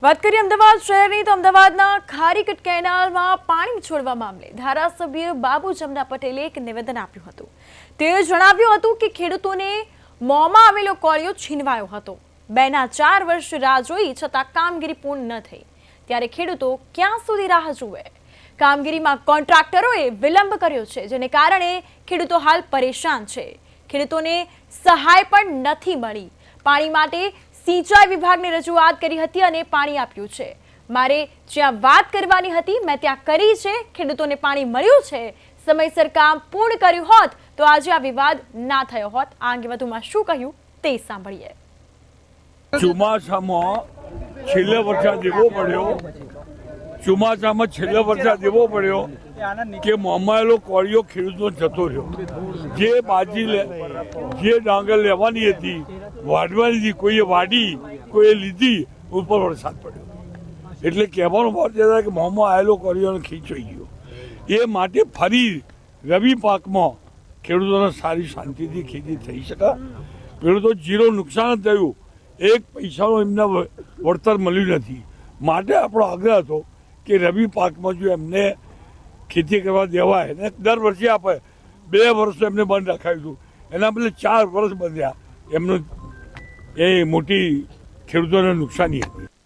વાત કરીએ અમદાવાદ શહેરની તો અમદાવાદના ખારીકટ કેનાલમાં પાણી છોડવા મામલે ધારાસભ્ય બાબુ જમના પટેલે એક નિવેદન આપ્યું હતું। તેઓ જણાવ્યું હતું કે ખેડૂતોને મોંમાં આવેલો કોળિયો છીનવાયો હતો। 2 ના 4 વર્ષ રાહ જોઈ છતાં કામગીરી પૂર્ણ ન થઈ ત્યારે ખેડૂતો ક્યાં સુધી રાહ જુએ। કામગીરીમાં કોન્ટ્રાક્ટરોએ વિલંબ કર્યો છે, જેને કારણે ખેડૂતો હાલ પરેશાન છે। ખેડૂતોને સહાય પણ નથી મળી। પાણી માટે સિંચાઈ વિભાગને રજૂઆત કરી હતી અને પાણી આપ્યું છે। મારે જ્યાં વાત કરવાની હતી મેં ત્યાં કરી છે। ખેડૂતોને પાણી મળ્યું છે। સમયસર કામ પૂર્ણ કર્યું હોત તો આજે આ વિવાદ ના થયો હોત। આ અંગે વધુમાં શું કહ્યું તે સાંભળીએ। ચોમાસામાં છેલ્લે વરસાદ એવો પડ્યો કે મોંમાં કોળિયો ખેડૂતનો જતો રહ્યો। જે જે ડાંગર લેવાની હતી, વાઢવાની હતી, કોઈએ વાઢી, કોઈએ લીધી, ઉપર વરસાદ પડ્યો એટલે કહેવાનો ભાવ છે કે મોંમાં આવેલો કોળિયોનો ખીચવાઈ ગયો। એ માટે ફરી રવિ પાકમાં ખેડૂતોને સારી શાંતિથી ખેતી થઈ શકે। ખેડૂતો જીરો નુકસાન થયું, એક પૈસાનો એમને વળતર મળ્યું નથી। માટે આપણો આગ્રહ હતો કે રવિ પાકમાં જો એમને ખેતી કરવા દેવાય ને દર વર્ષે આપે। 2 વર્ષ એમને બંધ રખાયું હતું, એના બદલે 4 વર્ષ બંધ્યા। એમનું એ મોટી ખેડૂતોને નુકસાની હતી।